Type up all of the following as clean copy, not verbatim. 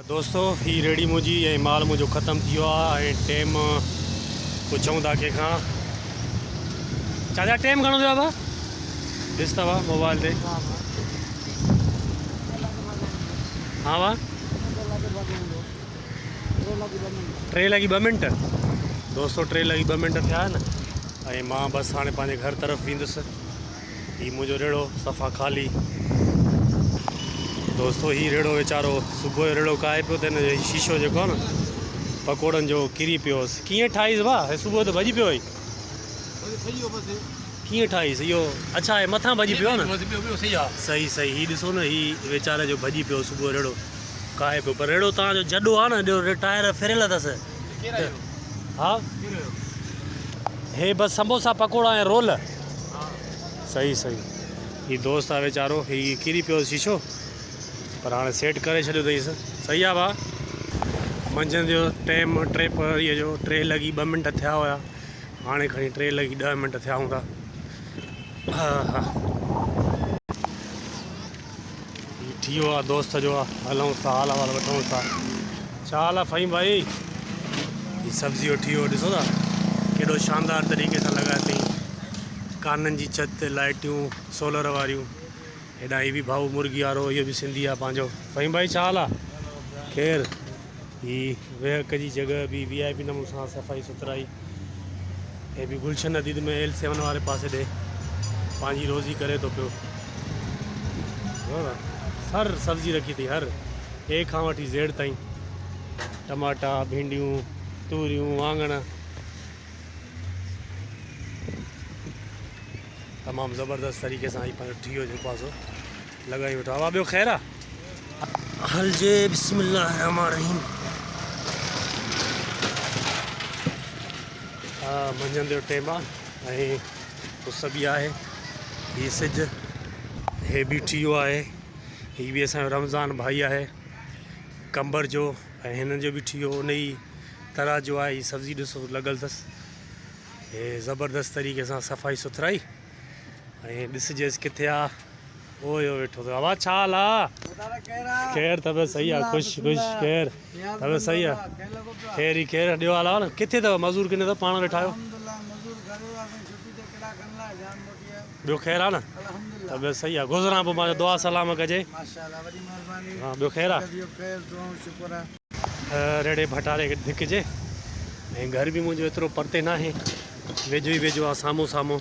दोस्तों ही रेडी मुंहिंजी ऐं माल मुंहिंजो ख़तमु थी वियो आहे ऐं टाइम पुछूं था कंहिंखां चाचा टाइम घणो थियो आहे ॾिस था मोबाइल ते हाँ वाह 3 लॻी 2 मिंट दोस्तों 3 लॻी 2 मिंट थिया आहिनि ऐं मां बसि हाणे पंहिंजे घर तरफ़ वेंदुसि हीउ मुंहिंजो रेड़ो सफ़ा ख़ाली दोस्तों ही रेड़ो वीचारो सुबुह जो रेड़ो काए पियो त हिन शीशो जेको आहे न पकोड़नि जो किरी पियोसि कीअं ठाहीसि भाउ सुबुह त भॼी पियो हुई कीअं ठाहीसि इहो अच्छा हे मथां भॼी पियो न सही सही हीउ ॾिसो न हीउ वीचारे जो भॼी पियो सुबुह रेड़ो काए पियो पर रेड़ो तव्हांजो जॾो आहे न ॾियो टायर फिरियल अथसि हा हे बसि समोसा पकोड़ा ऐं रोल सही सही हीउ दोस्त आहे वीचारो हीउ किरी पियो शीशो पर हाणे सेट करे छॾियो अथईसि सही आहे भाउ मंझंदि जो टाइम 3 लॻी 2 मिंट थिया हुया हाणे खणी 3 लॻी 10 मिंट थिया हूंदा हा हा थी वियो आहे दोस्त जो आहे हलूं था हाल अहिवाल वठूं था छा हाल आहे फहीम भाई हीअ सब्ज़ी वठी वियो ॾिसो था केॾो शानदार तरीक़े सां लॻाए अथई काननि जी छित ते लाइटियूं सोलर वारियूं हेॾा ही बि भाऊ मुर्गी वारो इहो बि सिंधी आहे पंहिंजो फहीम भाई छा हाल आहे ख़ैरु हीअ वेहक जी जॻह बि VIP नमूने सां सफ़ाई सुथराई हे बि गुलशन नदीद में L7 वारे पासे ॾे पंहिंजी रोज़ी करे थो पियो हर सब्ज़ी रखी अथई हर A खां वठी Z ताईं टमाटा भिंडियूं तूरियूं वाङण तमामु ज़बरदस्त तरीक़े सां पंहिंजो ठही वियो जेको आहे सो लॻाई वेठो आहे ॿियो ख़ैरु आहे हलजे बिस्मिल्लाह रहमान रहीम हा मंझंदि जो टाइम आहे ऐं उस बि आहे हीअ सिज हे बि थी वियो आहे हीअ बि असांजो रमज़ान भाई आहे कंबर जो ऐं हिननि जो बि थी वियो उन ई तरह जो आहे हीअ सब्ज़ी ॾिसो लॻल अथसि हे ज़बरदस्त तरीक़े सां सफ़ाई सुथराई ऐं ॾिसजेसि किथे आहे ओयो वेठो अथव आवाज़ छा हाल आहे ख़ैरु तबियत सही आहे ख़ुशि ख़ैरु तबियत सही आहे ख़ैरु ई ख़ैरु ॾियो हाल आहे न किथे अथव मज़ूर किने अथव पाण वेठा आहियो ॿियो ख़ैरु आहे न तबियत सही आहे गुज़रां पोइ पंहिंजो दुआ सलाम कजे हा ॿियो ख़ैरु आहे रेड़े भटारे खे धिकजे ऐं घर बि मुंहिंजो एतिरो परते न आहे वेझो ई वेझो आहे साम्हूं साम्हूं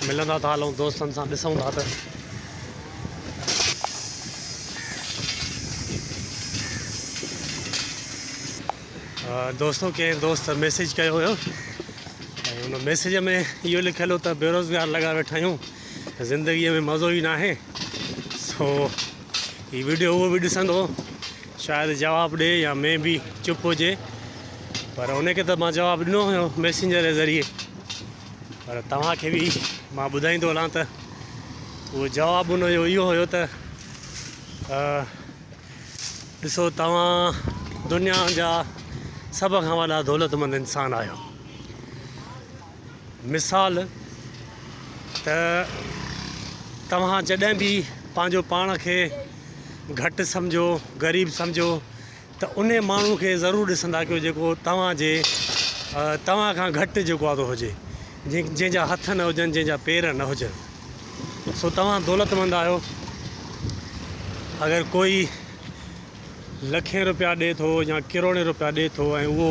मिलंदा था हलूं दोस्तनि सां ॾिसूं था त दोस्तों कंहिं दोस्त मैसेज कयो हुयो ऐं हुन मैसेज में इहो लिखियलु हो त बेरोज़गार लॻा वेठा आहियूं ज़िंदगीअ में मज़ो ई न आहे सो हीअ वीडियो उहो बि ॾिसंदो शायदि जवाबु ॾिए या में बि चुप हुजे पर उनखे त मां जवाबु ॾिनो हुयो मैसेंजर जे ज़रिए पर तव्हांखे बि मां ॿुधाईंदो हलां त उहो जवाबु हुनजो इहो हुयो त ॾिसो तव्हां दुनिया जा सभ खां वॾा दौलतमंद इंसान आहियो मिसाल त तव्हां जॾहिं बि पंहिंजो पाण खे घटि सम्झो ग़रीब सम्झो त उन माण्हू खे ज़रूरु ॾिसंदा कयो जेको तव्हां खां घटि जेको आहे थो हुजे जंहिंजा हथ न हुजनि जंहिंजा पेर न हुजनि सो तव्हां दौलतमंद आहियो अगरि कोई लखें रुपया ॾिए थो या किरोड़े रुपया ॾिए थो ऐं उहो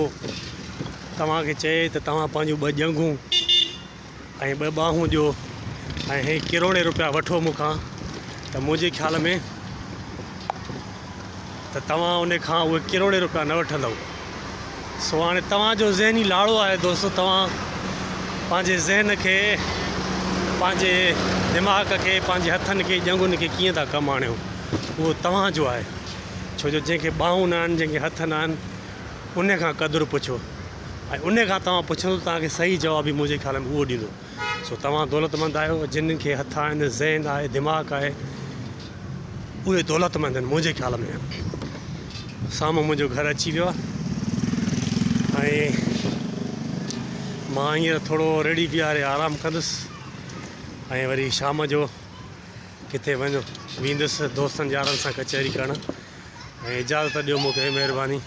तव्हांखे चए त तव्हां पंहिंजूं 2 ॼंघूं ऐं 2 ॿाहूं ॾियो ऐं हे किरोड़े रुपया वठो मूंखां त मुंहिंजे ख़्याल में त तव्हां उन खां उहे किरोड़े रुपया न वठंदव सो हाणे तव्हांजो ज़हनी लाड़ो आहे दोस्तो तव्हां पंहिंजे ज़हन खे पंहिंजे दिमाग़ खे पंहिंजे हथनि खे ॼंगुनि खे कीअं था कमु आणियो उहो तव्हांजो आहे छो जो जंहिंखे ॿाहूं न आहिनि जंहिंखे हथ न आहिनि उन खां क़दुरु पुछो ऐं उन खां तव्हां पुछंदो तव्हांखे सही जवाबु बि मुंहिंजे ख़्याल में उहो ॾींदो सो तव्हां दौलतमंद आहियो जिन खे हथ आहिनि ज़हन आहे दिमाग़ आहे उहे दौलतमंद आहिनि मुंहिंजे ख़्याल में साम्हूं मुंहिंजो घरु अची वियो आहे ऐं मां हींअर थोरो रेडी बीहारे आरामु कंदुसि ऐं वरी शाम जो किथे वञो वेंदुसि दोस्तनि यारनि सां कचहरी करणु ऐं इजाज़त ॾियो मूंखे, महिरबानी।